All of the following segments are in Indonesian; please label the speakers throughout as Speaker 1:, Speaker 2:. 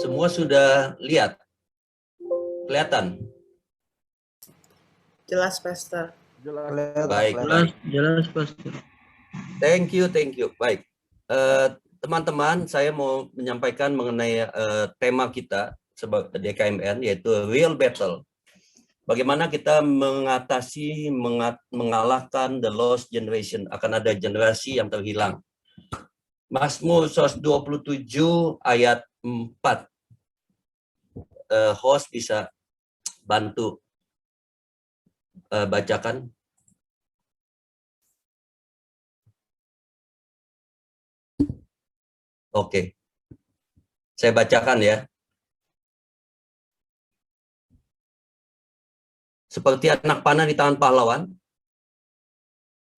Speaker 1: Semua sudah lihat? Kelihatan?
Speaker 2: Jelas, Pastor.
Speaker 1: Baik.
Speaker 3: Jelas, Pastor.
Speaker 1: Thank you. Baik. Teman-teman, saya mau menyampaikan mengenai tema kita sebagai DKMN, yaitu Real Battle. Bagaimana kita mengatasi, mengalahkan the lost generation, akan ada generasi yang terhilang. Mazmur 127 ayat 4. Host bisa bantu bacakan. Oke. Saya bacakan ya. Seperti anak panah di tangan pahlawan,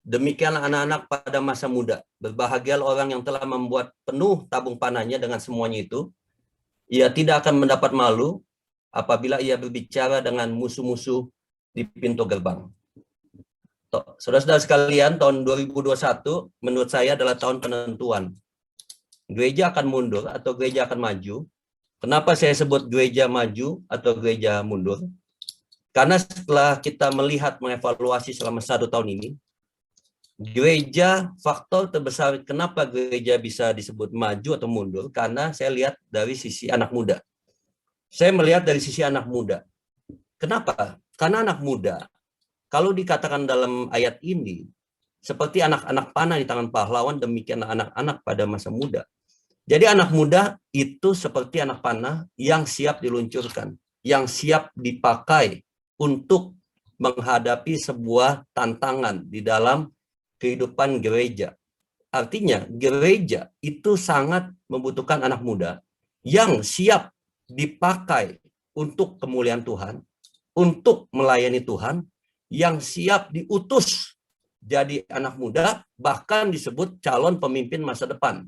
Speaker 1: demikianlah anak-anak pada masa muda. Berbahagialah orang yang telah membuat penuh tabung panahnya dengan semuanya itu. Ia tidak akan mendapat malu apabila ia berbicara dengan musuh-musuh di pintu gerbang. Saudara-saudara sekalian, tahun 2021 menurut saya adalah tahun penentuan. Gereja akan mundur atau gereja akan maju. Kenapa saya sebut gereja maju atau gereja mundur? Karena setelah kita melihat, mengevaluasi selama 1 tahun ini, gereja, faktor terbesar kenapa gereja bisa disebut maju atau mundur, karena saya lihat dari sisi anak muda. Saya melihat dari sisi anak muda. Kenapa? Karena anak muda, kalau dikatakan dalam ayat ini, seperti anak-anak panah di tangan pahlawan, demikian anak-anak pada masa muda. Jadi anak muda itu seperti anak panah yang siap diluncurkan, yang siap dipakai untuk menghadapi sebuah tantangan di dalam kehidupan gereja. Artinya gereja itu sangat membutuhkan anak muda yang siap dipakai untuk kemuliaan Tuhan, untuk melayani Tuhan, yang siap diutus jadi anak muda, bahkan disebut calon pemimpin masa depan.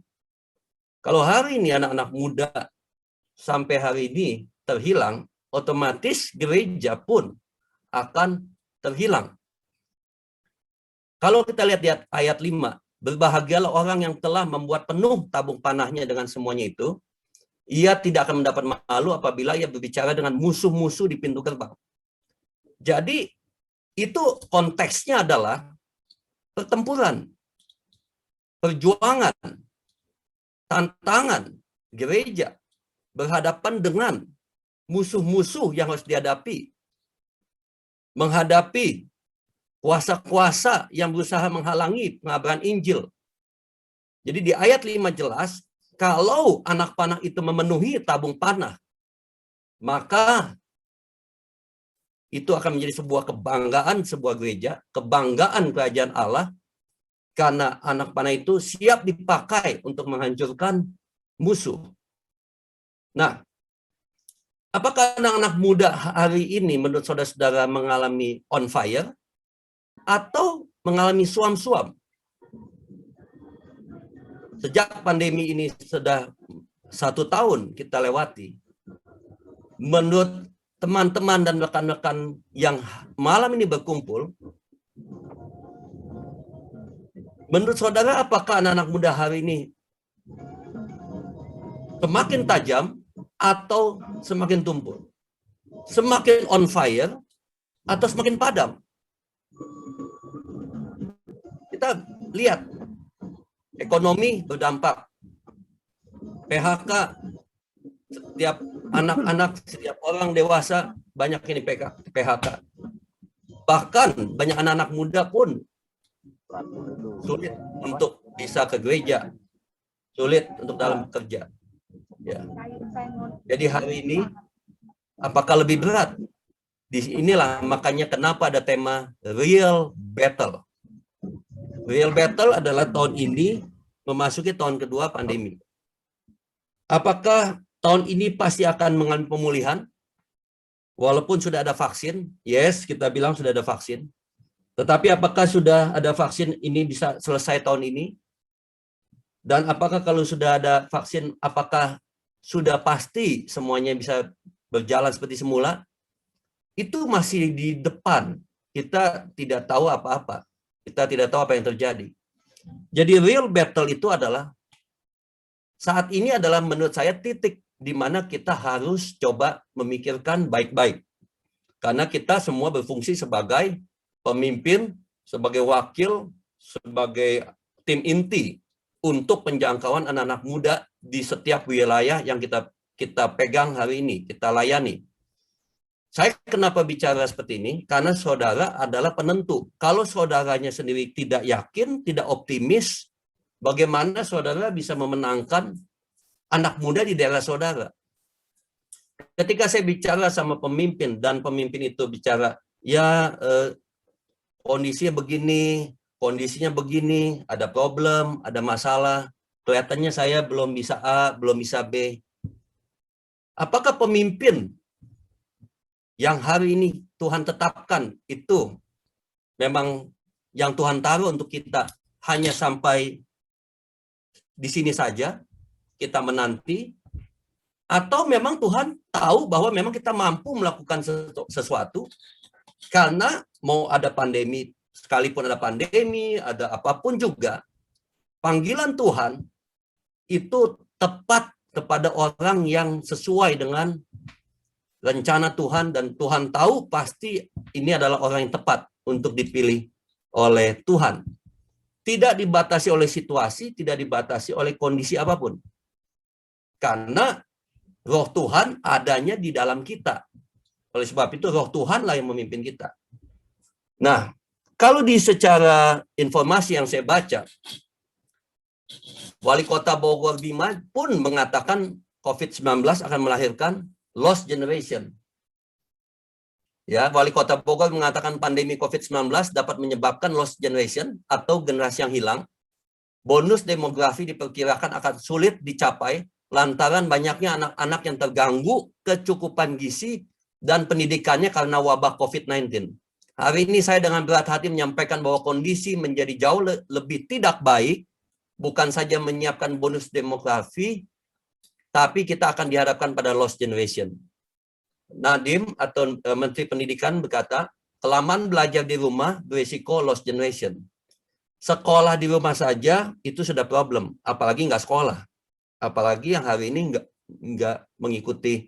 Speaker 1: Kalau hari ini anak-anak muda sampai hari ini terhilang, otomatis gereja pun akan terhilang. Kalau kita lihat di ayat 5, berbahagialah orang yang telah membuat penuh tabung panahnya dengan semuanya itu, ia tidak akan mendapat malu apabila ia berbicara dengan musuh-musuh di pintu gerbang. Jadi itu konteksnya adalah pertempuran, perjuangan, tantangan gereja berhadapan dengan musuh-musuh yang harus dihadapi, menghadapi kuasa-kuasa yang berusaha menghalangi pengabaran Injil. Jadi di ayat 5 jelas, kalau anak panah itu memenuhi tabung panah, maka itu akan menjadi sebuah kebanggaan sebuah gereja, kebanggaan kerajaan Allah, karena anak panah itu siap dipakai untuk menghancurkan musuh. Nah, apakah anak-anak muda hari ini menurut saudara-saudara mengalami on fire atau mengalami suam-suam? Sejak pandemi ini sudah 1 tahun kita lewati, menurut teman-teman dan rekan-rekan yang malam ini berkumpul, menurut saudara apakah anak-anak muda hari ini semakin tajam atau semakin tumpul? Semakin on fire atau semakin padam? Kita lihat, ekonomi berdampak, PHK, setiap anak-anak, setiap orang dewasa banyak ini PHK. Bahkan banyak anak-anak muda pun sulit untuk bisa ke gereja, sulit untuk dalam bekerja. Ya. Jadi hari ini apakah lebih berat? Inilah makanya kenapa ada tema Real Battle. Real Battle adalah tahun ini memasuki tahun kedua pandemi. Apakah tahun ini pasti akan mengalami pemulihan? Walaupun sudah ada vaksin, yes, kita bilang sudah ada vaksin. Tetapi apakah sudah ada vaksin ini bisa selesai tahun ini? Dan apakah kalau sudah ada vaksin, apakah sudah pasti semuanya bisa berjalan seperti semula? Itu masih di depan. Kita tidak tahu apa-apa. Kita tidak tahu apa yang terjadi. Jadi real battle itu adalah, saat ini adalah menurut saya titik di mana kita harus coba memikirkan baik-baik. Karena kita semua berfungsi sebagai pemimpin, sebagai wakil, sebagai tim inti untuk penjangkauan anak-anak muda di setiap wilayah yang kita pegang hari ini, kita layani. Saya kenapa bicara seperti ini? Karena saudara adalah penentu. Kalau saudaranya sendiri tidak yakin, tidak optimis, bagaimana saudara bisa memenangkan anak muda di daerah saudara? Ketika saya bicara sama pemimpin dan pemimpin itu bicara, ya kondisinya begini, ada problem, ada masalah, kelihatannya saya belum bisa A, belum bisa B. Apakah pemimpin yang hari ini Tuhan tetapkan itu memang yang Tuhan taruh untuk kita hanya sampai di sini saja, kita menanti, atau memang Tuhan tahu bahwa memang kita mampu melakukan sesuatu, karena mau ada pandemi, sekalipun ada pandemi, ada apapun juga, panggilan Tuhan itu tepat kepada orang yang sesuai dengan rencana Tuhan, dan Tuhan tahu pasti ini adalah orang yang tepat untuk dipilih oleh Tuhan. Tidak dibatasi oleh situasi, tidak dibatasi oleh kondisi apapun. Karena Roh Tuhan adanya di dalam kita. Oleh sebab itu Roh Tuhanlah yang memimpin kita. Nah, kalau di secara informasi yang saya baca, Wali Kota Bogor Bima pun mengatakan COVID-19 akan melahirkan lost generation. Ya, Wali Kota Bogor mengatakan pandemi COVID-19 dapat menyebabkan lost generation atau generasi yang hilang. Bonus demografi diperkirakan akan sulit dicapai lantaran banyaknya anak-anak yang terganggu kecukupan gizi dan pendidikannya karena wabah COVID-19. Hari ini saya dengan berat hati menyampaikan bahwa kondisi menjadi jauh lebih tidak baik, bukan saja menyiapkan bonus demografi, tapi kita akan dihadapkan pada lost generation. Nadiem atau Menteri Pendidikan berkata, kelamaan belajar di rumah berisiko lost generation. Sekolah di rumah saja itu sudah problem, apalagi nggak sekolah. Apalagi yang hari ini nggak mengikuti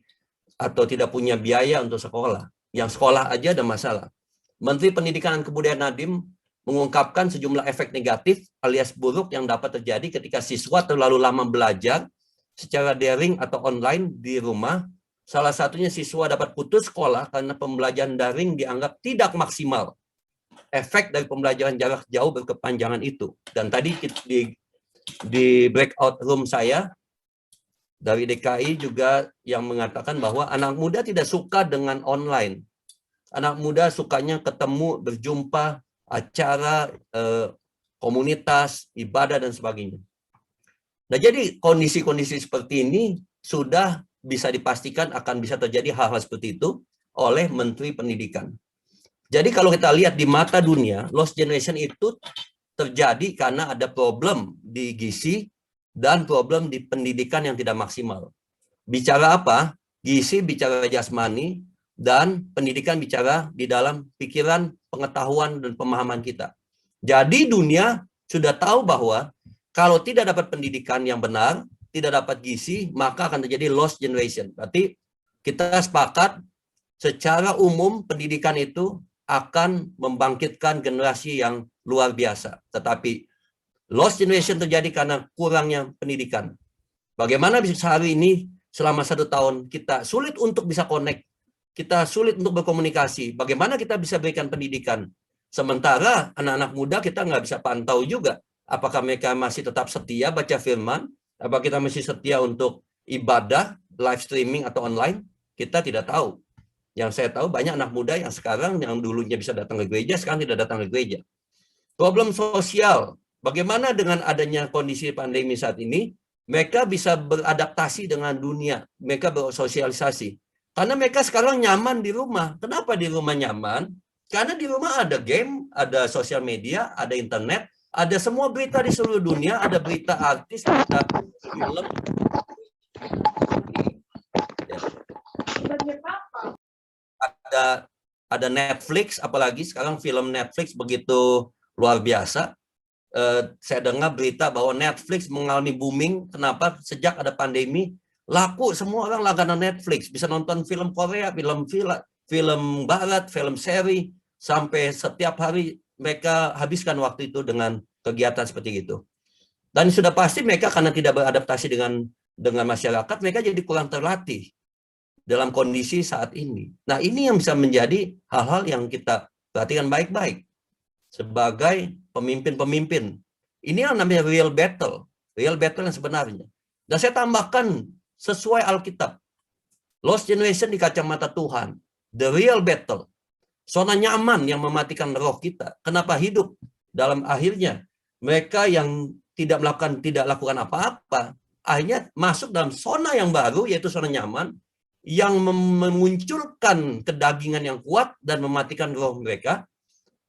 Speaker 1: atau tidak punya biaya untuk sekolah. Yang sekolah aja ada masalah. Menteri Pendidikan dan Kebudayaan Nadiem mengungkapkan sejumlah efek negatif alias buruk yang dapat terjadi ketika siswa terlalu lama belajar secara daring atau online di rumah. Salah satunya siswa dapat putus sekolah karena pembelajaran daring dianggap tidak maksimal. Efek dari pembelajaran jarak jauh berkepanjangan itu. Dan tadi di breakout room saya, dari DKI juga yang mengatakan bahwa anak muda tidak suka dengan online. Anak muda sukanya ketemu, berjumpa, acara, komunitas, ibadah, dan sebagainya. Nah, jadi kondisi-kondisi seperti ini sudah bisa dipastikan akan bisa terjadi hal-hal seperti itu oleh Menteri Pendidikan. Jadi kalau kita lihat di mata dunia, lost generation itu terjadi karena ada problem di gizi dan problem di pendidikan yang tidak maksimal. Bicara apa? Gizi bicara jasmani, dan pendidikan bicara di dalam pikiran, pengetahuan, dan pemahaman kita. Jadi dunia sudah tahu bahwa kalau tidak dapat pendidikan yang benar, tidak dapat gizi, maka akan terjadi lost generation. Berarti kita sepakat secara umum pendidikan itu akan membangkitkan generasi yang luar biasa. Tetapi lost generation terjadi karena kurangnya pendidikan. Bagaimana bisa hari ini selama 1 tahun kita sulit untuk bisa connect, kita sulit untuk berkomunikasi. Bagaimana kita bisa berikan pendidikan? Sementara anak-anak muda kita nggak bisa pantau juga. Apakah mereka masih tetap setia baca firman? Apakah kita masih setia untuk ibadah, live streaming atau online? Kita tidak tahu. Yang saya tahu banyak anak muda yang sekarang yang dulunya bisa datang ke gereja, sekarang tidak datang ke gereja. Problem sosial. Bagaimana dengan adanya kondisi pandemi saat ini, mereka bisa beradaptasi dengan dunia, mereka bersosialisasi. Karena mereka sekarang nyaman di rumah. Kenapa di rumah nyaman? Karena di rumah ada game, ada sosial media, ada internet, ada semua berita di seluruh dunia, ada berita artis, berita film. Ada Netflix, apalagi sekarang film Netflix begitu luar biasa. Saya dengar berita bahwa Netflix mengalami booming. Kenapa? Sejak ada pandemi, Laku, semua orang langganan Netflix, bisa nonton film Korea, film barat, film seri, sampai setiap hari mereka habiskan waktu itu dengan kegiatan seperti itu. Dan sudah pasti mereka karena tidak beradaptasi dengan masyarakat, mereka jadi kurang terlatih dalam kondisi saat ini. Nah, ini yang bisa menjadi hal-hal yang kita perhatikan baik-baik sebagai pemimpin-pemimpin. Ini yang namanya real battle yang sebenarnya. Dan saya tambahkan sesuai Alkitab, lost generation di kacamata Tuhan, the real battle, zona nyaman yang mematikan roh kita. Kenapa hidup dalam akhirnya mereka yang tidak lakukan apa-apa, akhirnya masuk dalam zona yang baru, yaitu zona nyaman, yang memunculkan kedagingan yang kuat dan mematikan roh mereka,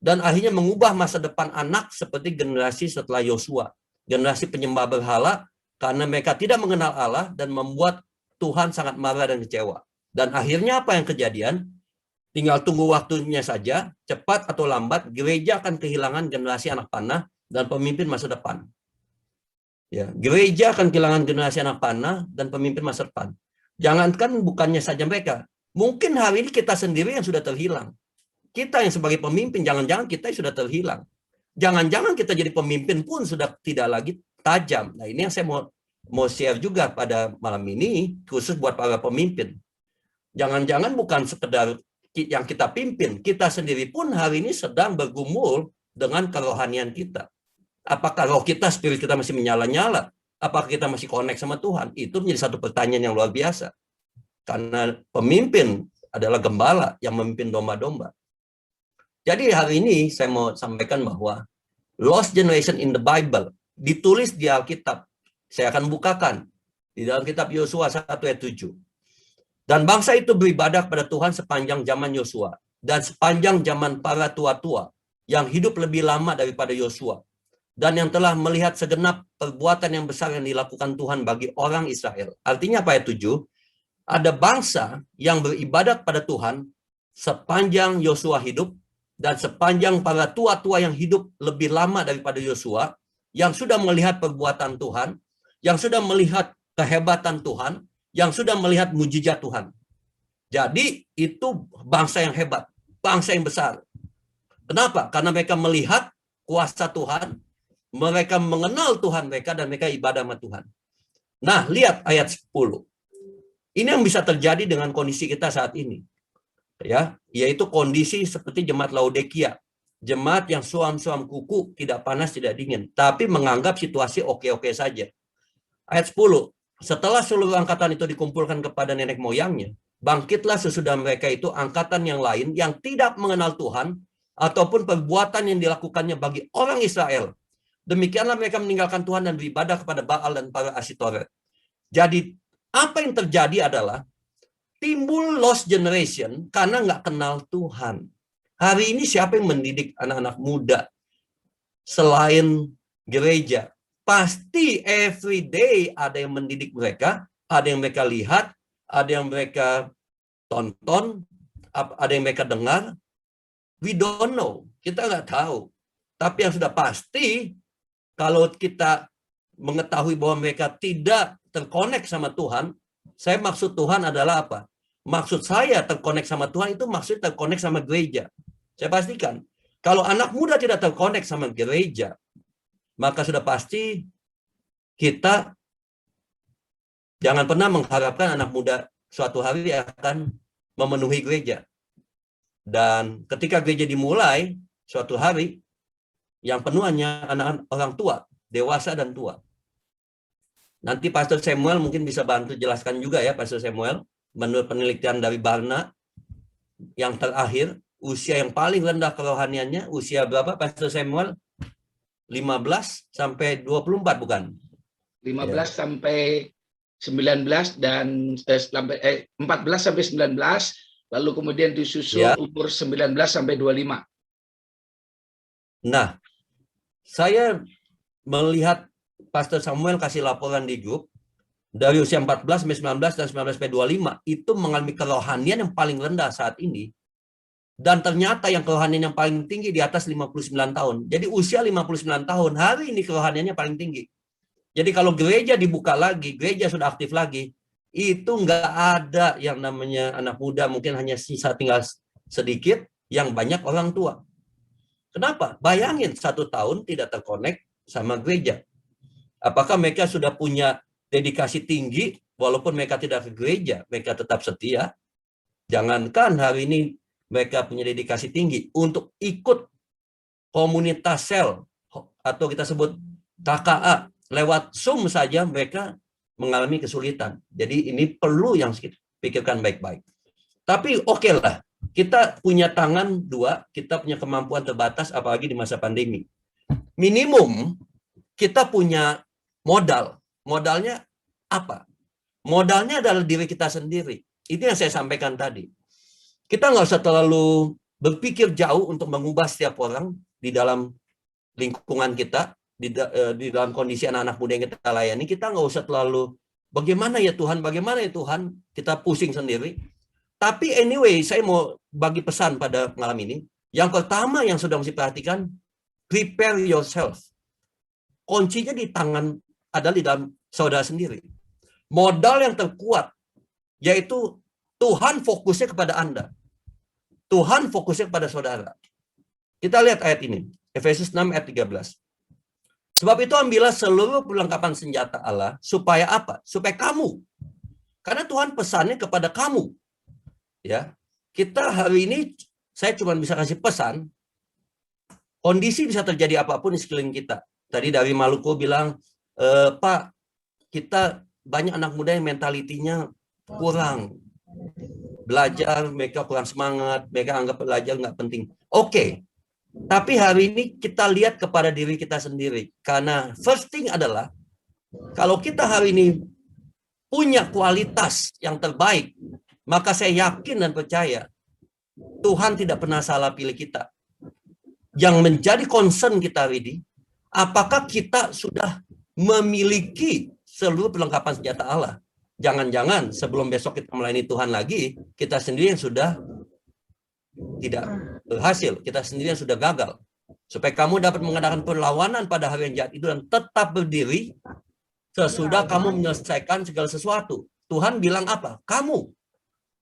Speaker 1: dan akhirnya mengubah masa depan anak seperti generasi setelah Yosua, generasi penyembah berhala, karena mereka tidak mengenal Allah dan membuat Tuhan sangat marah dan kecewa. Dan akhirnya apa yang kejadian? Tinggal tunggu waktunya saja, cepat atau lambat, gereja akan kehilangan generasi anak panah dan pemimpin masa depan. Ya, gereja akan kehilangan generasi anak panah dan pemimpin masa depan. Jangankan bukannya saja mereka, mungkin hari ini kita sendiri yang sudah terhilang. Kita yang sebagai pemimpin, jangan-jangan kita yang sudah terhilang. Jangan-jangan kita jadi pemimpin pun sudah tidak lagi tajam. Nah, ini yang saya mau share juga pada malam ini, khusus buat para pemimpin. Jangan-jangan bukan sekedar yang kita pimpin, kita sendiri pun hari ini sedang bergumul dengan kerohanian kita. Apakah roh kita, spirit kita masih menyala-nyala? Apakah kita masih connect sama Tuhan? Itu menjadi satu pertanyaan yang luar biasa. Karena pemimpin adalah gembala yang memimpin domba-domba. Jadi hari ini saya mau sampaikan bahwa lost generation in the Bible ditulis di Alkitab. Saya akan bukakan di dalam kitab Yosua 1 ayat 7. Dan bangsa itu beribadah kepada Tuhan sepanjang zaman Yosua dan sepanjang zaman para tua-tua yang hidup lebih lama daripada Yosua, dan yang telah melihat segenap perbuatan yang besar yang dilakukan Tuhan bagi orang Israel. Artinya apa ayat 7? Ada bangsa yang beribadat pada Tuhan sepanjang Yosua hidup dan sepanjang para tua-tua yang hidup lebih lama daripada Yosua, yang sudah melihat perbuatan Tuhan, yang sudah melihat kehebatan Tuhan, yang sudah melihat mujizat Tuhan. Jadi itu bangsa yang hebat, bangsa yang besar. Kenapa? Karena mereka melihat kuasa Tuhan, mereka mengenal Tuhan mereka, dan mereka ibadah sama Tuhan. Nah, lihat ayat 10. Ini yang bisa terjadi dengan kondisi kita saat ini. Ya, yaitu kondisi seperti jemaat Laodikia. Jemaat yang suam-suam kuku, tidak panas, tidak dingin, tapi menganggap situasi oke-oke saja. Ayat 10. Setelah seluruh angkatan itu dikumpulkan kepada nenek moyangnya, bangkitlah sesudah mereka itu angkatan yang lain yang tidak mengenal Tuhan ataupun perbuatan yang dilakukannya bagi orang Israel. Demikianlah mereka meninggalkan Tuhan dan beribadah kepada Baal dan para Asitoret. Jadi apa yang terjadi adalah timbul lost generation karena nggak kenal Tuhan. Hari ini siapa yang mendidik anak-anak muda selain gereja? Pasti every day ada yang mendidik mereka, ada yang mereka lihat, ada yang mereka tonton, ada yang mereka dengar. We don't know, kita nggak tahu. Tapi yang sudah pasti, kalau kita mengetahui bahwa mereka tidak terkonek sama Tuhan, saya maksud Tuhan adalah apa? Maksud saya terkonek sama Tuhan itu maksud terkonek sama gereja. Saya pastikan, kalau anak muda tidak terkonek sama gereja, maka sudah pasti kita jangan pernah mengharapkan anak muda suatu hari akan memenuhi gereja. Dan ketika gereja dimulai, suatu hari yang penuh hanya anak-anak orang tua, dewasa dan tua. Nanti Pastor Samuel mungkin bisa bantu jelaskan juga ya, Pastor Samuel. Menurut penelitian dari Barna, yang terakhir, usia yang paling rendah kerohaniannya, usia berapa Pastor Samuel? 15 sampai 24 bukan?
Speaker 2: 15 ya. Sampai 19 dan 14 sampai 19, lalu kemudian disusul ya. Umur 19 sampai 25.
Speaker 1: Nah, saya melihat Pastor Samuel kasih laporan di grup, dari usia 14 sampai 19 dan 19 sampai 25 itu mengalami kerohanian yang paling rendah saat ini. Dan ternyata yang kerohanian yang paling tinggi di atas 59 tahun. Jadi usia 59 tahun, hari ini kerohaniannya paling tinggi. Jadi kalau gereja dibuka lagi, gereja sudah aktif lagi, Itu nggak ada yang namanya anak muda, mungkin hanya sisa tinggal sedikit, yang banyak orang tua. Kenapa? Bayangin 1 tahun tidak terkonek sama gereja. Apakah mereka sudah punya dedikasi tinggi, walaupun mereka tidak ke gereja, mereka tetap setia? Jangankan hari ini mereka punya dedikasi tinggi untuk ikut komunitas sel, atau kita sebut KKA, lewat Zoom saja mereka mengalami kesulitan. Jadi ini perlu yang kita pikirkan baik-baik. Tapi oke lah, kita punya tangan dua, kita punya kemampuan terbatas, apalagi di masa pandemi. Minimum kita punya modal. Modalnya apa? Modalnya adalah diri kita sendiri. Itu yang saya sampaikan tadi. Kita nggak usah terlalu berpikir jauh untuk mengubah setiap orang di dalam lingkungan kita, di dalam kondisi anak-anak muda yang kita layani. Kita nggak usah terlalu, bagaimana ya Tuhan, kita pusing sendiri. Tapi anyway, saya mau bagi pesan pada malam ini. Yang pertama yang sudah mesti perhatikan, prepare yourself. Kuncinya di tangan, adalah di dalam saudara sendiri. Modal yang terkuat, yaitu Tuhan fokusnya kepada Anda. Tuhan fokusnya kepada saudara. Kita lihat ayat ini, Efesus 6 ayat 13. Sebab itu ambillah seluruh perlengkapan senjata Allah, supaya apa? Supaya kamu. Karena Tuhan pesannya kepada kamu. Ya, kita hari ini saya cuma bisa kasih pesan. Kondisi bisa terjadi apapun di sekeliling kita. Tadi dari Maluku bilang, Pak, kita banyak anak muda yang mentalitinya kurang. Belajar, mereka kurang semangat, mereka anggap belajar nggak penting. Oke, tapi hari ini kita lihat kepada diri kita sendiri. Karena first thing adalah, kalau kita hari ini punya kualitas yang terbaik, maka saya yakin dan percaya Tuhan tidak pernah salah pilih kita. Yang menjadi concern kita hari ini, apakah kita sudah memiliki seluruh perlengkapan senjata Allah? Jangan-jangan sebelum besok kita melayani Tuhan lagi, kita sendiri yang sudah tidak berhasil, kita sendiri yang sudah gagal. Supaya kamu dapat mengadakan perlawanan pada hari yang jahat itu dan tetap berdiri sesudah kamu menyelesaikan segala sesuatu. Tuhan bilang apa? Kamu.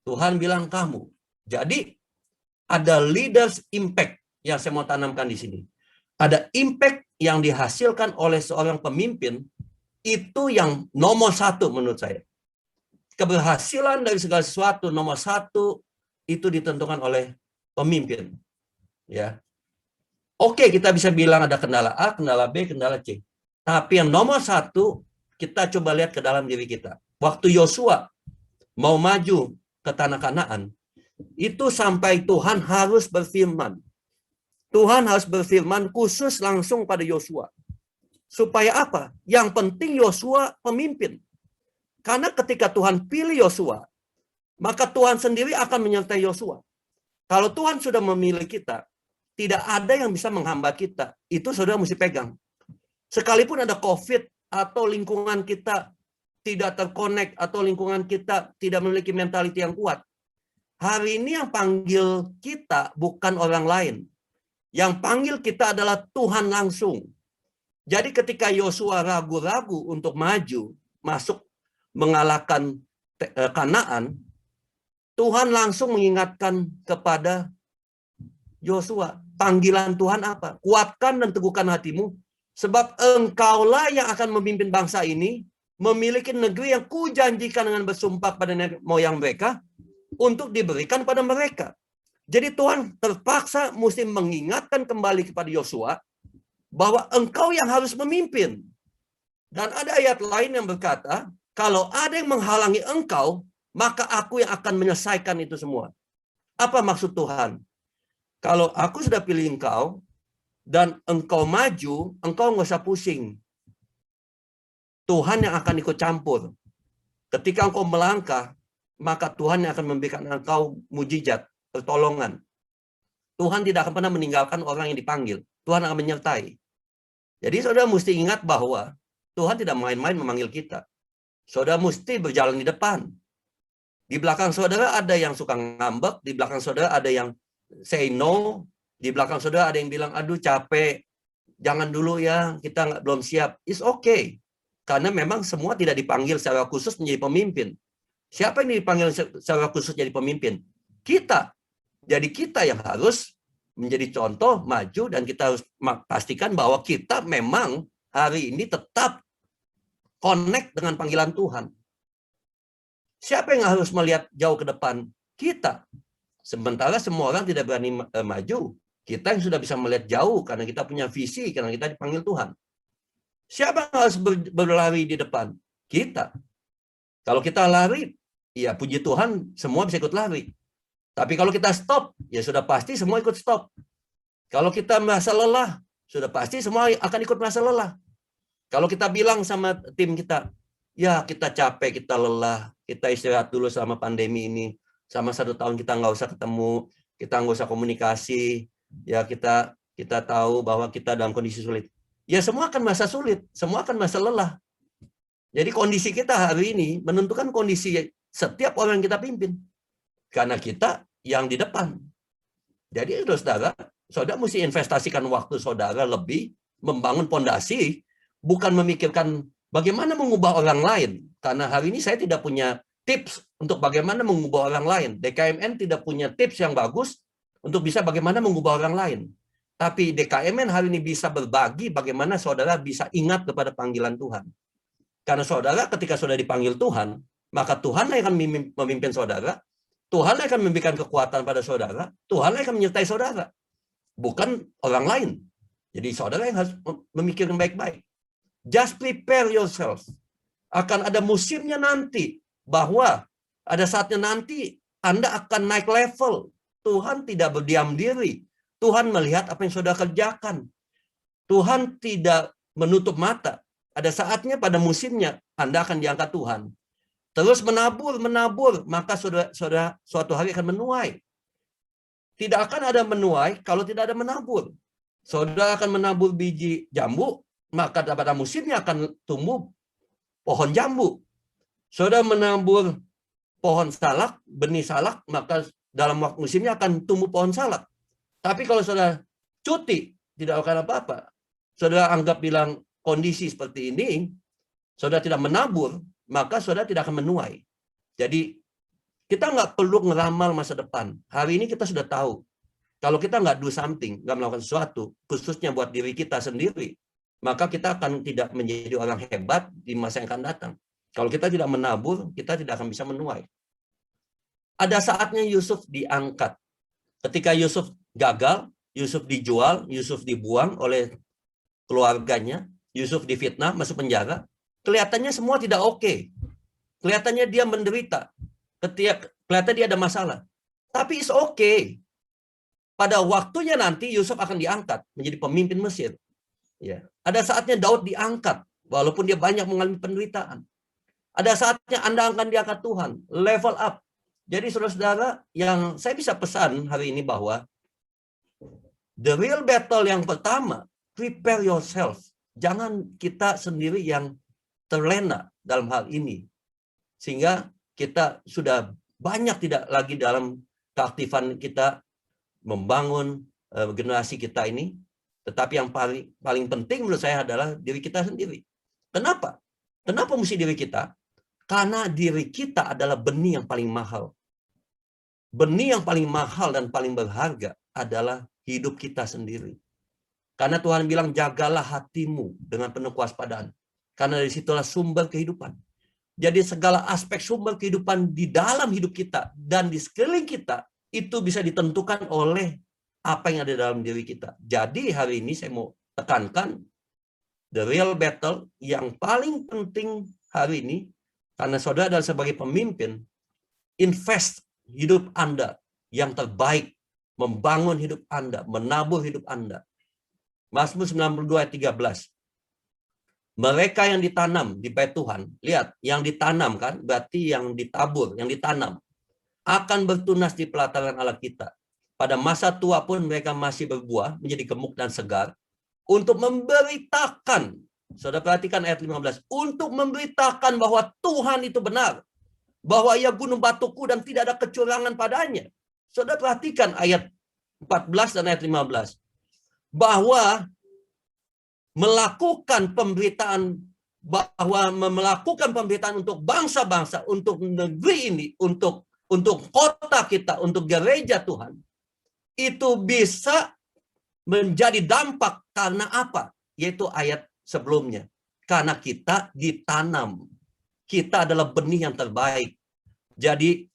Speaker 1: Tuhan bilang kamu. Jadi ada leaders impact yang saya mau tanamkan di sini. Ada impact yang dihasilkan oleh seorang pemimpin, itu yang nomor satu menurut saya. Keberhasilan dari segala sesuatu nomor satu itu ditentukan oleh pemimpin. Ya, oke, kita bisa bilang ada kendala A, kendala B, kendala C. Tapi yang nomor satu, kita coba lihat ke dalam diri kita. Waktu Yosua mau maju ke tanah Kanaan, itu sampai Tuhan harus berfirman. Tuhan harus berfirman khusus langsung pada Yosua. Supaya apa? Yang penting Yosua pemimpin. Karena ketika Tuhan pilih Yosua, maka Tuhan sendiri akan menyertai Yosua. Kalau Tuhan sudah memilih kita, tidak ada yang bisa menghambat kita. Itu saudara mesti pegang. Sekalipun ada COVID atau lingkungan kita tidak terkonek atau lingkungan kita tidak memiliki mentaliti yang kuat. Hari ini yang panggil kita bukan orang lain. Yang panggil kita adalah Tuhan langsung. Jadi ketika Yosua ragu-ragu untuk maju, masuk mengalahkan Kanaan, Tuhan langsung mengingatkan kepada Yosua. Panggilan Tuhan apa? Kuatkan dan teguhkan hatimu, sebab engkaulah yang akan memimpin bangsa ini, memiliki negeri yang kujanjikan dengan bersumpah pada nenek moyang mereka, untuk diberikan pada mereka. Jadi Tuhan terpaksa mesti mengingatkan kembali kepada Yosua, bahwa engkau yang harus memimpin. Dan ada ayat lain yang berkata, kalau ada yang menghalangi engkau, maka aku yang akan menyelesaikan itu semua. Apa maksud Tuhan? Kalau aku sudah pilih engkau, dan engkau maju, engkau nggak usah pusing. Tuhan yang akan ikut campur. Ketika engkau melangkah, maka Tuhan yang akan memberikan engkau mujizat, pertolongan. Tuhan tidak akan pernah meninggalkan orang yang dipanggil. Tuhan akan menyertai. Jadi saudara mesti ingat bahwa Tuhan tidak main-main memanggil kita. Saudara mesti berjalan di depan. Di belakang saudara ada yang suka ngambek, di belakang saudara ada yang say no, di belakang saudara ada yang bilang, aduh capek, jangan dulu ya, kita belum siap. It's okay. Karena memang semua tidak dipanggil secara khusus menjadi pemimpin. Siapa yang dipanggil secara khusus jadi pemimpin? Kita. Jadi kita yang harus menjadi contoh, maju, dan kita harus pastikan bahwa kita memang hari ini tetap connect dengan panggilan Tuhan. Siapa yang harus melihat jauh ke depan? Kita. Sementara semua orang tidak berani maju. Kita yang sudah bisa melihat jauh karena kita punya visi, karena kita dipanggil Tuhan. Siapa yang harus berlari di depan? Kita. Kalau kita lari, ya puji Tuhan, semua bisa ikut lari. Tapi kalau kita stop, ya sudah pasti semua ikut stop. Kalau kita merasa lelah, sudah pasti semua akan ikut merasa lelah. Kalau kita bilang sama tim kita, ya kita capek, kita lelah, kita istirahat dulu selama pandemi ini. Sama 1 tahun kita nggak usah ketemu, kita nggak usah komunikasi, ya kita tahu bahwa kita dalam kondisi sulit. Ya semua akan merasa sulit, semua akan merasa lelah. Jadi kondisi kita hari ini menentukan kondisi setiap orang yang kita pimpin. Karena kita yang di depan. Jadi saudara mesti investasikan waktu saudara lebih membangun fondasi, bukan memikirkan bagaimana mengubah orang lain. Karena hari ini saya tidak punya tips untuk bagaimana mengubah orang lain. DKMN tidak punya tips yang bagus untuk bisa bagaimana mengubah orang lain. Tapi DKMN hari ini bisa berbagi bagaimana saudara bisa ingat kepada panggilan Tuhan. Karena saudara ketika saudara dipanggil Tuhan, maka Tuhan yang akan memimpin saudara, Tuhan yang akan memberikan kekuatan pada saudara, Tuhan yang akan menyertai saudara. Bukan orang lain. Jadi saudara yang harus memikirkan baik-baik. Just prepare yourself. Akan ada musimnya nanti, bahwa ada saatnya nanti Anda akan naik level. Tuhan tidak berdiam diri. Tuhan melihat apa yang saudara kerjakan. Tuhan tidak menutup mata. Ada saatnya pada musimnya Anda akan diangkat Tuhan. Terus menabur, maka saudara suatu hari akan menuai. Tidak akan ada menuai kalau tidak ada menabur. Saudara akan menabur biji jambu, maka pada musimnya akan tumbuh pohon jambu. Saudara menabur pohon salak, benih salak, maka dalam waktu musimnya akan tumbuh pohon salak. Tapi kalau saudara cuti, tidak akan apa-apa. Saudara anggap bilang kondisi seperti ini, saudara tidak menabur, maka saudara tidak akan menuai. Jadi kita nggak perlu ngeramal masa depan. Hari ini kita sudah tahu. Kalau kita nggak do something, nggak melakukan sesuatu, khususnya buat diri kita sendiri, maka kita akan tidak menjadi orang hebat di masa yang akan datang. Kalau kita tidak menabur, kita tidak akan bisa menuai. Ada saatnya Yusuf diangkat. Ketika Yusuf gagal, Yusuf dijual, Yusuf dibuang oleh keluarganya, Yusuf difitnah, masuk penjara, kelihatannya semua tidak oke. Kelihatannya dia menderita. Kelihatan dia ada masalah. Tapi it's okay. Pada waktunya nanti Yusuf akan diangkat menjadi pemimpin Mesir. Ya. Ada saatnya Daud diangkat, walaupun dia banyak mengalami penderitaan. Ada saatnya Anda akan diangkat Tuhan, level up. Jadi saudara-saudara, yang saya bisa pesan hari ini bahwa the real battle yang pertama, prepare yourself. Jangan kita sendiri yang terlena dalam hal ini. Sehingga kita sudah banyak tidak lagi dalam keaktifan kita membangun generasi kita ini. Tetapi yang paling penting menurut saya adalah diri kita sendiri. Kenapa? Kenapa mesti diri kita? Karena diri kita adalah benih yang paling mahal. Benih yang paling mahal dan paling berharga adalah hidup kita sendiri. Karena Tuhan bilang, jagalah hatimu dengan penuh kewaspadaan. Karena dari situlah sumber kehidupan. Jadi segala aspek sumber kehidupan di dalam hidup kita dan di sekeliling kita, itu bisa ditentukan oleh apa yang ada dalam diri kita. Jadi hari ini saya mau tekankan, the real battle yang paling penting hari ini, karena saudara adalah sebagai pemimpin, invest hidup Anda yang terbaik, membangun hidup Anda, menabur hidup Anda. Mazmur 92 ayat 13. Mereka yang ditanam di bait Tuhan, lihat, yang ditanam kan, berarti yang ditabur, yang ditanam, akan bertunas di pelataran Allah kita. Pada masa tua pun mereka masih berbuah, menjadi gemuk dan segar, untuk memberitakan, saudara perhatikan ayat 15, untuk memberitakan bahwa Tuhan itu benar, bahwa ia gunung batuku dan tidak ada kecurangan padanya. Saudara perhatikan ayat 14 dan ayat 15. Bahwa melakukan pemberitaan bahwa melakukan pemberitaan untuk bangsa-bangsa, untuk negeri ini, untuk kota kita, untuk gereja Tuhan, itu bisa menjadi dampak karena apa? Yaitu ayat sebelumnya. Karena kita ditanam. Kita adalah benih yang terbaik. Jadi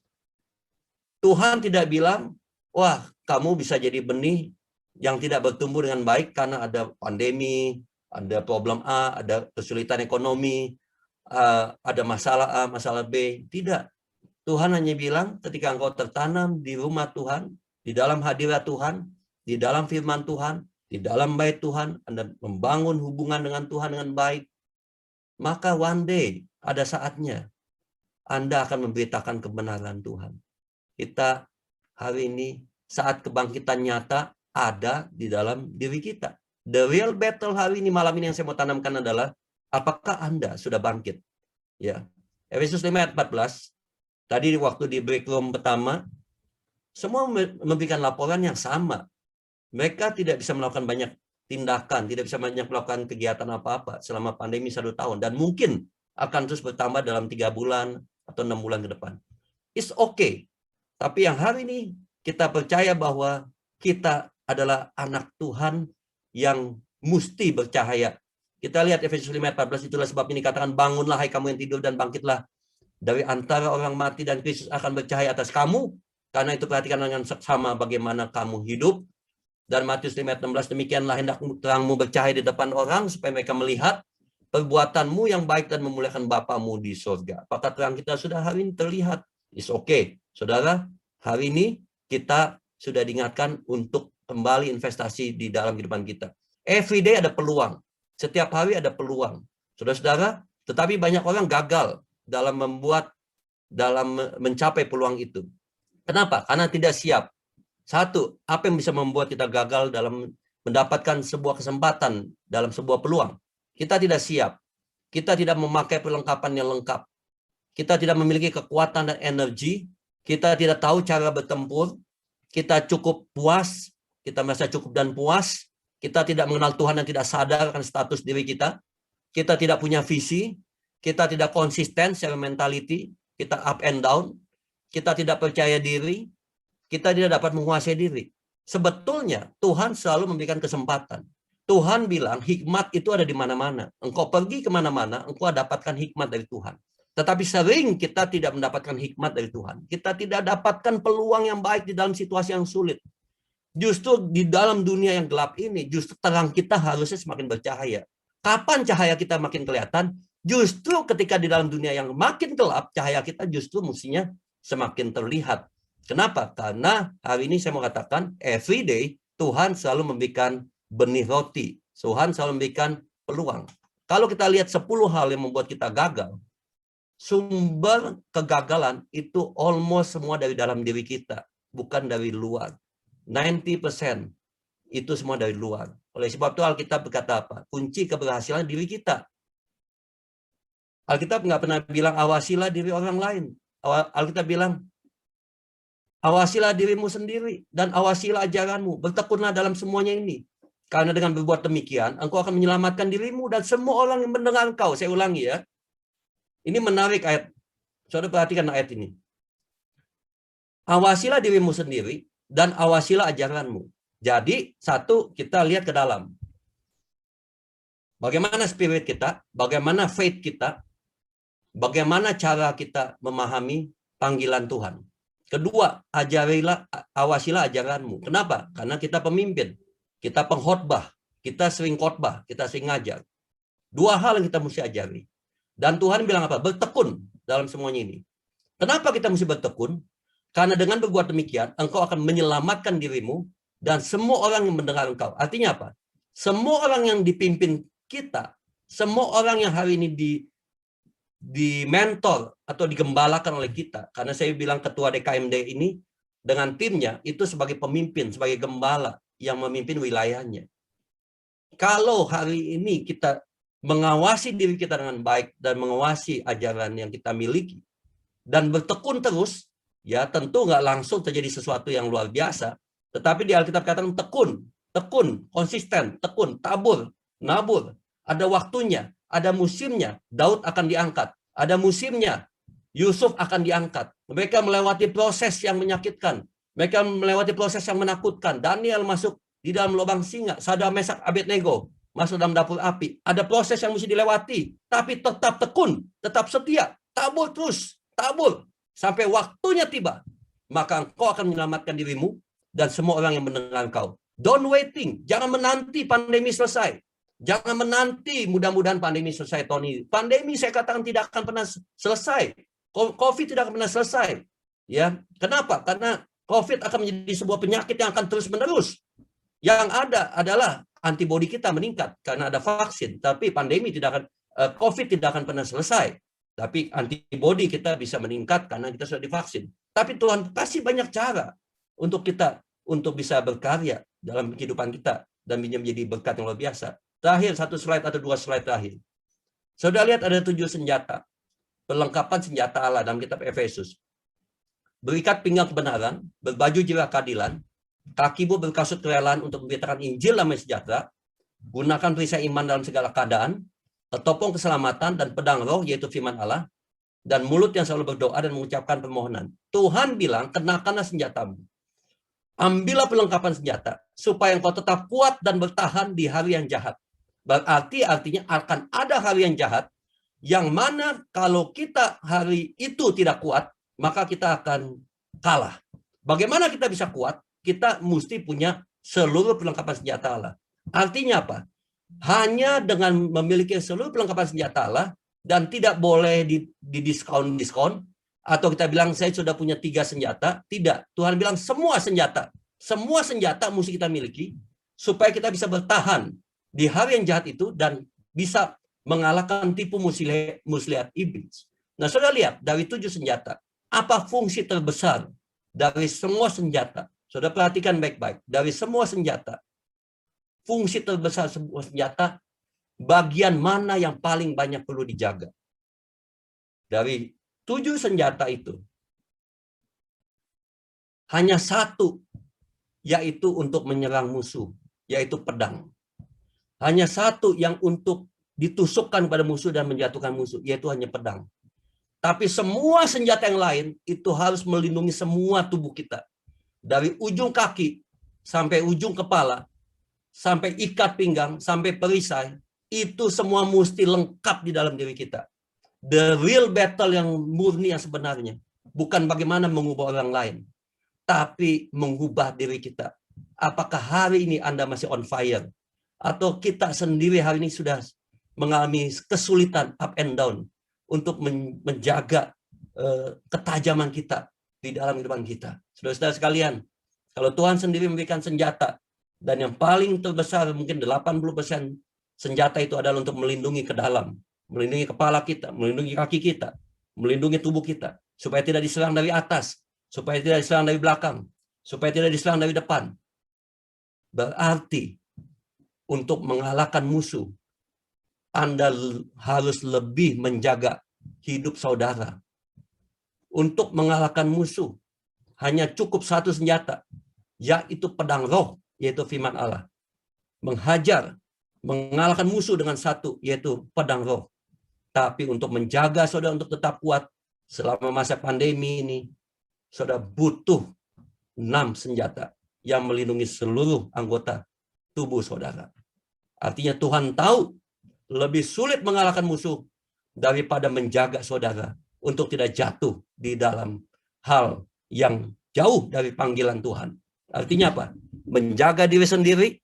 Speaker 1: Tuhan tidak bilang, wah kamu bisa jadi benih yang tidak bertumbuh dengan baik karena ada pandemi, ada problem A, ada kesulitan ekonomi, ada masalah A, masalah B. Tidak. Tuhan hanya bilang ketika engkau tertanam di rumah Tuhan, di dalam hadirat Tuhan, di dalam firman Tuhan, di dalam bait Tuhan, Anda membangun hubungan dengan Tuhan dengan baik, maka one day, ada saatnya, Anda akan memberitakan kebenaran Tuhan. Kita hari ini, saat kebangkitan nyata, ada di dalam diri kita. The real battle hari ini, malam ini yang saya mau tanamkan adalah, apakah Anda sudah bangkit? Ya, Efesus 5 ayat 14, tadi waktu di break room pertama, semua memberikan laporan yang sama. Mereka tidak bisa melakukan banyak tindakan, tidak bisa banyak melakukan kegiatan apa-apa selama pandemi 1 tahun. Dan mungkin akan terus bertambah dalam 3 bulan atau 6 bulan ke depan. It's okay. Tapi yang hari ini kita percaya bahwa kita adalah anak Tuhan yang mesti bercahaya. Kita lihat Efesus 5 ayat 14, itulah sebab ini katakan, bangunlah hai kamu yang tidur dan bangkitlah dari antara orang mati dan Kristus akan bercahaya atas kamu. Karena itu perhatikan dengan seksama bagaimana kamu hidup. Dan Matius 5 ayat 16, demikianlah hendak terangmu bercahaya di depan orang supaya mereka melihat perbuatanmu yang baik dan memuliakan Bapamu di surga. Apakah terang kita sudah hari ini terlihat? It's okay. Saudara, hari ini kita sudah diingatkan untuk kembali investasi di dalam kehidupan kita. Every day ada peluang. Setiap hari ada peluang. Saudara-saudara, tetapi banyak orang gagal dalam mencapai peluang itu. Kenapa? Karena tidak siap. Satu, apa yang bisa membuat kita gagal dalam mendapatkan sebuah kesempatan dalam sebuah peluang? Kita tidak siap. Kita tidak memakai perlengkapan yang lengkap. Kita tidak memiliki kekuatan dan energi. Kita tidak tahu cara bertempur. Kita cukup puas. Kita merasa cukup dan puas. Kita tidak mengenal Tuhan dan tidak sadar akan status diri kita. Kita tidak punya visi. Kita tidak konsisten secara mentality. Kita up and down. Kita tidak percaya diri. Kita tidak dapat menguasai diri. Sebetulnya Tuhan selalu memberikan kesempatan. Tuhan bilang hikmat itu ada di mana-mana. Engkau pergi kemana-mana, engkau dapatkan hikmat dari Tuhan. Tetapi sering kita tidak mendapatkan hikmat dari Tuhan. Kita tidak dapatkan peluang yang baik di dalam situasi yang sulit. Justru di dalam dunia yang gelap ini, justru terang kita harusnya semakin bercahaya. Kapan cahaya kita makin kelihatan? Justru ketika di dalam dunia yang makin gelap, cahaya kita justru mestinya semakin terlihat. Kenapa? Karena hari ini saya mau katakan, every day Tuhan selalu memberikan benih roti. Tuhan selalu memberikan peluang. Kalau kita lihat 10 hal yang membuat kita gagal, sumber kegagalan itu almost semua dari dalam diri kita, bukan dari luar. 90% itu semua dari luar. Oleh sebab itu Alkitab berkata apa? Kunci keberhasilan diri kita. Alkitab nggak pernah bilang awasilah diri orang lain. Alkitab bilang, awasilah dirimu sendiri dan awasilah ajaranmu. Bertekunlah dalam semuanya ini. Karena dengan berbuat demikian, engkau akan menyelamatkan dirimu dan semua orang yang mendengar engkau. Saya ulangi ya. Ini menarik ayat. Saudara perhatikan ayat ini. Awasilah dirimu sendiri dan awasilah ajaranmu. Jadi, satu, kita lihat ke dalam. Bagaimana spirit kita, bagaimana faith kita, bagaimana cara kita memahami panggilan Tuhan. Kedua, awasilah ajaranmu. Kenapa? Karena kita pemimpin, kita pengkhotbah, kita sering khotbah, kita sering ngajar. 2 hal yang kita mesti ajari. Dan Tuhan bilang apa? Bertekun dalam semuanya ini. Kenapa kita mesti bertekun? Karena dengan berbuat demikian, engkau akan menyelamatkan dirimu dan semua orang yang mendengar engkau. Artinya apa? Semua orang yang dipimpin kita, semua orang yang hari ini di mentor atau digembalakan oleh kita. Karena saya bilang ketua DKMD ini dengan timnya itu sebagai pemimpin, sebagai gembala yang memimpin wilayahnya. Kalau hari ini kita mengawasi diri kita dengan baik dan mengawasi ajaran yang kita miliki dan bertekun terus, ya tentu nggak langsung terjadi sesuatu yang luar biasa. Tetapi di Alkitab katakan tekun, konsisten, tekun, tabur, nabur. Ada waktunya. ada musimnya Daud akan diangkat. Ada musimnya Yusuf akan diangkat. Mereka melewati proses yang menyakitkan. Mereka melewati proses yang menakutkan. Daniel masuk di dalam lubang singa. Sadar Mesak Abednego masuk dalam dapur api. Ada proses yang mesti dilewati. Tapi tetap tekun, tetap setia. Tabur terus, tabur. Sampai waktunya tiba. Maka engkau akan menyelamatkan dirimu dan semua orang yang mendengar engkau. Don't waiting. Jangan menanti pandemi selesai. Jangan menanti mudah-mudahan pandemi selesai, Tony. Pandemi saya katakan tidak akan pernah selesai. COVID tidak akan pernah selesai. Ya, kenapa? Karena COVID akan menjadi sebuah penyakit yang akan terus-menerus. Yang ada adalah antibodi kita meningkat karena ada vaksin. Tapi pandemi tidak akan, COVID tidak akan pernah selesai. Tapi antibodi kita bisa meningkat karena kita sudah divaksin. Tapi Tuhan kasih banyak cara untuk kita untuk bisa berkarya dalam kehidupan kita dan menjadi berkat yang luar biasa. Terakhir, satu slide atau dua slide terakhir. Saudara lihat ada 7 senjata. Perlengkapan senjata Allah dalam kitab Efesus. Berikat pinggang kebenaran, berbaju jilbab keadilan, kakimu berkasut kerelaan untuk memberitakan Injil damai sejahtera, gunakan perisai iman dalam segala keadaan, ketopong keselamatan dan pedang roh yaitu firman Allah, dan mulut yang selalu berdoa dan mengucapkan permohonan. Tuhan bilang, kenakanlah senjatamu. Ambillah perlengkapan senjata supaya engkau tetap kuat dan bertahan di hari yang jahat. Berarti artinya akan ada hari yang jahat yang mana kalau kita hari itu tidak kuat, maka kita akan kalah. Bagaimana kita bisa kuat? Kita mesti punya seluruh perlengkapan senjata Allah. Artinya apa? Hanya dengan memiliki seluruh perlengkapan senjata Allah dan tidak boleh di diskon, atau kita bilang saya sudah punya 3 senjata. Tidak. Tuhan bilang semua senjata mesti kita miliki supaya kita bisa bertahan di hari yang jahat itu dan bisa mengalahkan tipu muslihat iblis. Nah, saudara lihat dari 7 senjata, apa fungsi terbesar dari semua senjata? Saudara perhatikan baik-baik. Dari semua senjata, fungsi terbesar sebuah senjata, bagian mana yang paling banyak perlu dijaga? Dari 7 senjata itu, hanya 1, yaitu untuk menyerang musuh, yaitu pedang. Hanya 1 yang untuk ditusukkan pada musuh dan menjatuhkan musuh, yaitu hanya pedang. Tapi semua senjata yang lain itu harus melindungi semua tubuh kita. Dari ujung kaki sampai ujung kepala, sampai ikat pinggang, sampai perisai, itu semua mesti lengkap di dalam diri kita. The real battle yang murni yang sebenarnya. Bukan bagaimana mengubah orang lain, tapi mengubah diri kita. Apakah hari ini Anda masih on fire? Atau kita sendiri hari ini sudah mengalami kesulitan up and down untuk menjaga ketajaman kita di dalam kehidupan kita. Saudara-saudara sekalian, kalau Tuhan sendiri memberikan senjata, dan yang paling terbesar mungkin 80% senjata itu adalah untuk melindungi ke dalam, melindungi kepala kita, melindungi kaki kita, melindungi tubuh kita, supaya tidak diserang dari atas, supaya tidak diserang dari belakang, supaya tidak diserang dari depan. Berarti untuk mengalahkan musuh, Anda harus lebih menjaga hidup saudara. Untuk mengalahkan musuh, hanya cukup 1 senjata, yaitu pedang roh, yaitu firman Allah. Mengajar, mengalahkan musuh dengan 1, yaitu pedang roh. Tapi untuk menjaga saudara untuk tetap kuat selama masa pandemi ini, saudara butuh 6 senjata yang melindungi seluruh anggota tubuh saudara. Artinya Tuhan tahu lebih sulit mengalahkan musuh daripada menjaga saudara untuk tidak jatuh di dalam hal yang jauh dari panggilan Tuhan. Artinya apa? Menjaga diri sendiri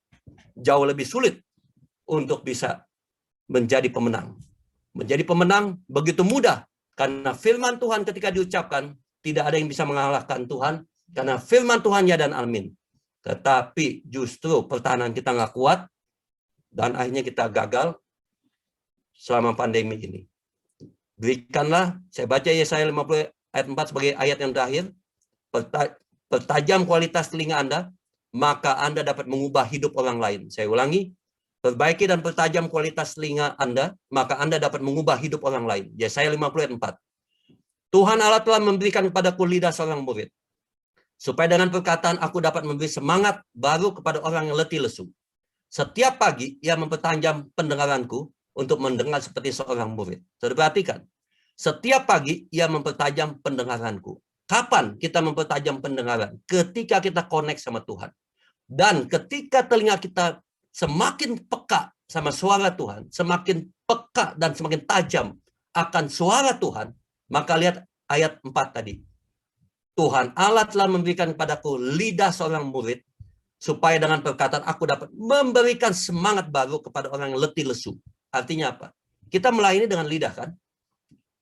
Speaker 1: jauh lebih sulit untuk bisa menjadi pemenang. Menjadi pemenang begitu mudah karena firman Tuhan ketika diucapkan tidak ada yang bisa mengalahkan Tuhan karena firman Tuhan ya dan amin. Tetapi justru pertahanan kita nggak kuat dan akhirnya kita gagal selama pandemi ini. Berikanlah, saya baca Yesaya 50 ayat 4 sebagai ayat yang terakhir, pertajam kualitas telinga Anda, maka Anda dapat mengubah hidup orang lain. Saya ulangi, perbaiki dan pertajam kualitas telinga Anda, maka Anda dapat mengubah hidup orang lain. Yesaya 50 ayat 4. Tuhan Allah telah memberikan kepadaku lidah seorang murid, supaya dengan perkataan aku dapat memberi semangat baru kepada orang yang letih lesu. Setiap pagi ia mempertajam pendengaranku, untuk mendengar seperti seorang murid. Saudara perhatikan, setiap pagi ia mempertajam pendengaranku. Kapan kita mempertajam pendengaran? Ketika kita connect sama Tuhan. Dan ketika telinga kita semakin peka sama suara Tuhan, semakin peka dan semakin tajam akan suara Tuhan, maka lihat ayat 4 tadi. Tuhan Allah telah memberikan kepadaku lidah seorang murid, supaya dengan perkataan aku dapat memberikan semangat baru kepada orang yang letih lesu. Artinya apa? Kita melayani dengan lidah kan?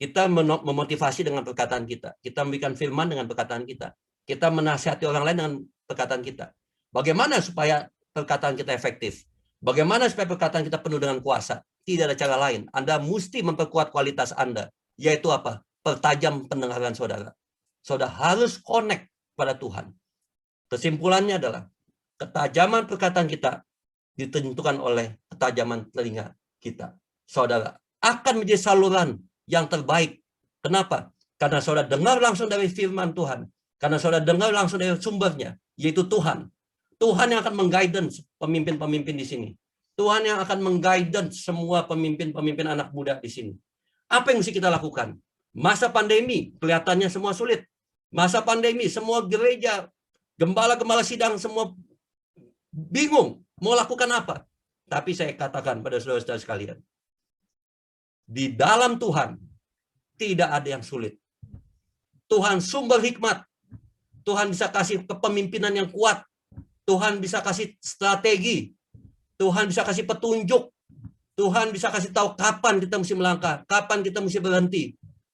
Speaker 1: Kita memotivasi dengan perkataan kita. Kita memberikan firman dengan perkataan kita. Kita menasihati orang lain dengan perkataan kita. Bagaimana supaya perkataan kita efektif? Bagaimana supaya perkataan kita penuh dengan kuasa? Tidak ada cara lain. Anda mesti memperkuat kualitas Anda. Yaitu apa? Pertajam pendengaran saudara. Saudara harus connect pada Tuhan. Kesimpulannya adalah, ketajaman perkataan kita ditentukan oleh ketajaman telinga kita. Saudara akan menjadi saluran yang terbaik. Kenapa? Karena saudara dengar langsung dari firman Tuhan. Karena saudara dengar langsung dari sumbernya, yaitu Tuhan. Tuhan yang akan mengguidance pemimpin-pemimpin di sini. Tuhan yang akan mengguidance semua pemimpin-pemimpin anak muda di sini. Apa yang mesti kita lakukan? Masa pandemi, kelihatannya semua sulit. Masa pandemi, semua gereja, gembala-gembala sidang, semua bingung mau lakukan apa. Tapi saya katakan pada saudara-saudara sekalian, di dalam Tuhan tidak ada yang sulit. Tuhan sumber hikmat. Tuhan bisa kasih kepemimpinan yang kuat. Tuhan bisa kasih strategi. Tuhan bisa kasih petunjuk. Tuhan bisa kasih tahu kapan kita mesti melangkah, kapan kita mesti berhenti.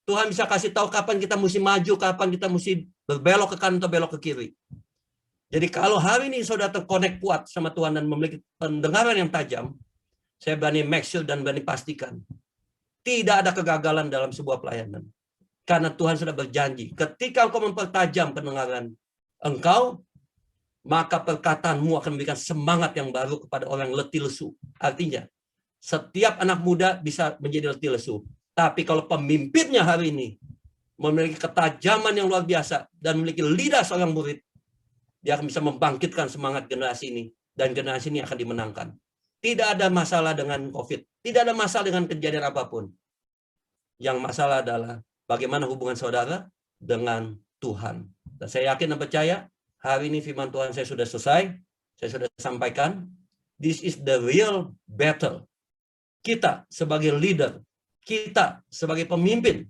Speaker 1: Tuhan bisa kasih tahu kapan kita mesti maju, kapan kita mesti berbelok ke kanan atau belok ke kiri. Jadi kalau hari ini saudara terkonek kuat sama Tuhan dan memiliki pendengaran yang tajam, saya berani make sure dan berani pastikan, tidak ada kegagalan dalam sebuah pelayanan. Karena Tuhan sudah berjanji, ketika engkau mempertajam pendengaran engkau, maka perkataanmu akan memberikan semangat yang baru kepada orang yang letih lesu. Artinya, setiap anak muda bisa menjadi letih lesu. Tapi kalau pemimpinnya hari ini memiliki ketajaman yang luar biasa dan memiliki lidah seorang murid, dia akan bisa membangkitkan semangat generasi ini. Dan generasi ini akan dimenangkan. Tidak ada masalah dengan COVID. Tidak ada masalah dengan kejadian apapun. Yang masalah adalah bagaimana hubungan saudara dengan Tuhan. Dan saya yakin dan percaya, hari ini firman Tuhan saya sudah selesai. Saya sudah sampaikan. This is the real battle. Kita sebagai leader, kita sebagai pemimpin,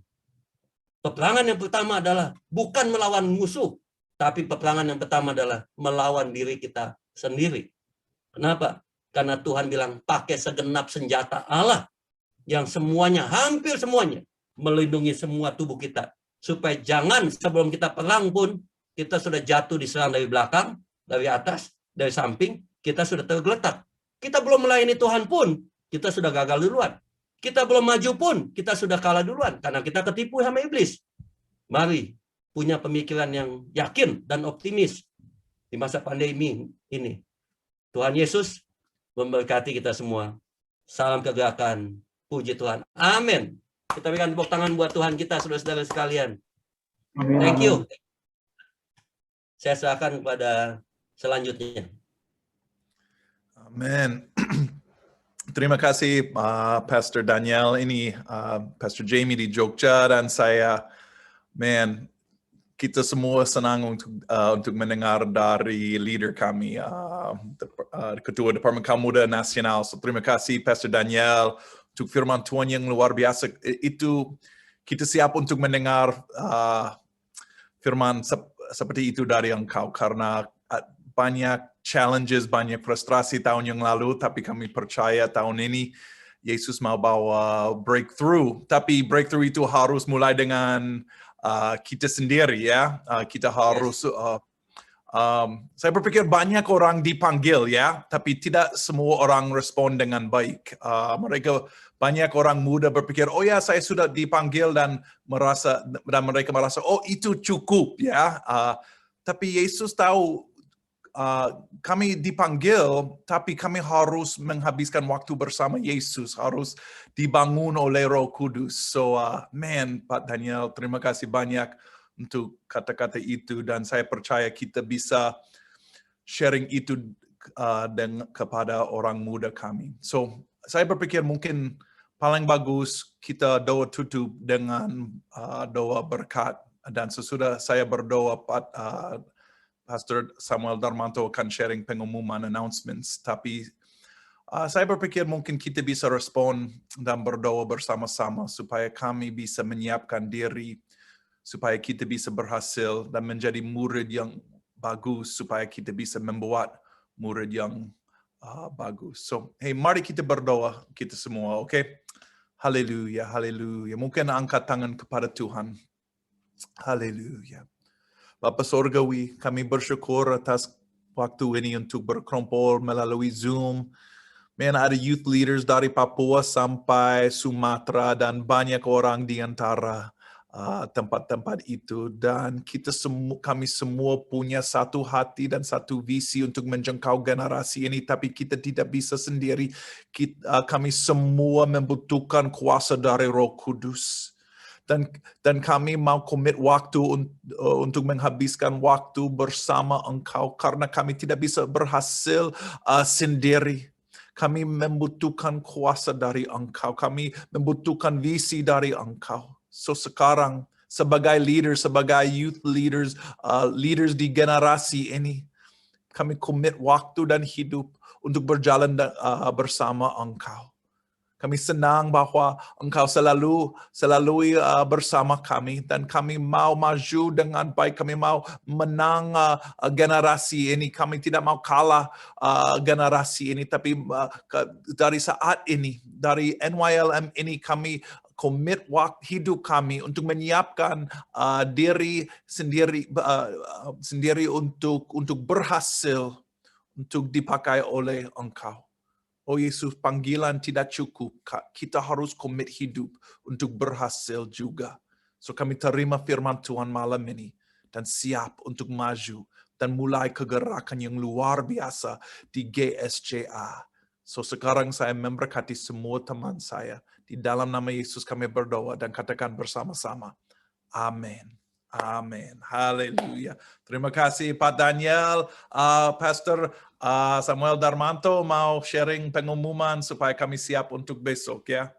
Speaker 1: peperangan yang pertama adalah bukan melawan musuh, tapi peperangan yang pertama adalah melawan diri kita sendiri. Kenapa? Karena Tuhan bilang pakai segenap senjata Allah yang semuanya, hampir semuanya, melindungi semua tubuh kita. Supaya jangan sebelum kita perang pun, kita sudah jatuh diserang dari belakang, dari atas, dari samping, kita sudah tergeletak. Kita belum melayani Tuhan pun, kita sudah gagal duluan. Kita belum maju pun, kita sudah kalah duluan. Karena kita ketipu sama iblis. Mari punya pemikiran yang yakin dan optimis di masa pandemi ini. Tuhan Yesus memberkati kita semua. Salam kegerakan. Puji Tuhan. Amin. Kita berikan tepuk tangan buat Tuhan kita, saudara-saudara sekalian. Thank you. Saya serahkan kepada selanjutnya.
Speaker 3: Amin. Terima kasih Pastor Daniel. Ini Pastor Jamie di Jogja dan saya, kita semua senang untuk mendengar dari leader kami, Ketua Departemen Kaum Muda Nasional. So, terima kasih Pastor Daniel untuk firman Tuhan yang luar biasa. Itu kita siap untuk mendengar firman seperti itu dari engkau, karena banyak challenges, banyak frustrasi tahun yang lalu, tapi kami percaya tahun ini Yesus mau bawa breakthrough. Tapi breakthrough itu harus mulai dengan kita sendiri, ya. Kita harus, saya berpikir banyak orang dipanggil, ya, tapi tidak semua orang respon dengan baik. Banyak orang muda berpikir, oh ya, saya sudah dipanggil dan mereka merasa, oh itu cukup, ya. Tapi Yesus tahu kami dipanggil, tapi kami harus menghabiskan waktu bersama Yesus, harus dibangun oleh Roh Kudus. So, Pak Daniel, terima kasih banyak untuk kata-kata itu, dan saya percaya kita bisa sharing itu kepada orang muda kami. So, saya berpikir mungkin paling bagus kita doa tutup dengan doa berkat. Dan sesudah saya berdoa, Pastor Samuel Darmanto akan sharing pengumuman announcements. Tapi saya berpikir mungkin kita bisa respon dan berdoa bersama-sama supaya kami bisa menyiapkan diri, supaya kita bisa berhasil dan menjadi murid yang bagus, supaya kita bisa membuat murid yang bagus. So, hey, mari kita berdoa kita semua, okay? Haleluya, haleluya. Mungkin angkat tangan kepada Tuhan. Haleluya. Bapa Sorgawi, kami bersyukur atas waktu ini untuk berkumpul melalui Zoom. Ada youth leaders dari Papua sampai Sumatera dan banyak orang di antara tempat-tempat itu, dan kami semua punya satu hati dan satu visi untuk menjangkau generasi ini, tapi kita tidak bisa sendiri. Kami semua membutuhkan kuasa dari Roh Kudus, dan kami mau komit waktu untuk menghabiskan waktu bersama Engkau, karena kami tidak bisa berhasil sendiri. Kami membutuhkan kuasa dari Engkau, kami membutuhkan visi dari Engkau. So sekarang sebagai leader, sebagai youth leaders, leaders di generasi ini, kami komit waktu dan hidup untuk berjalan bersama Engkau. Kami senang bahwa Engkau selalu bersama kami, dan kami mau maju dengan baik. Kami mau menang generasi ini. Kami tidak mau kalah generasi ini, tapi dari saat ini, dari NYLM ini, kami komit waktu hidup kami untuk menyiapkan diri sendiri untuk berhasil, untuk dipakai oleh Engkau. Oh Yesus, panggilan tidak cukup. Kita harus komit hidup untuk berhasil juga. So kami terima firman Tuhan malam ini dan siap untuk maju dan mulai kegerakan yang luar biasa di GSCA. So sekarang saya memberkati semua teman saya. Di dalam nama Yesus kami berdoa dan katakan bersama-sama. Amin. Amin. Haleluya. Terima kasih Pak Daniel. Pastor Samuel Darmanto mau sharing pengumuman supaya kami siap untuk besok ya.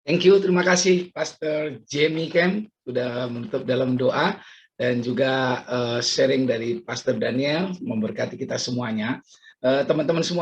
Speaker 2: Thank you, terima kasih Pastor Jamie Kem sudah menutup dalam doa, dan juga sharing dari Pastor Daniel memberkati kita semuanya. Teman-teman semua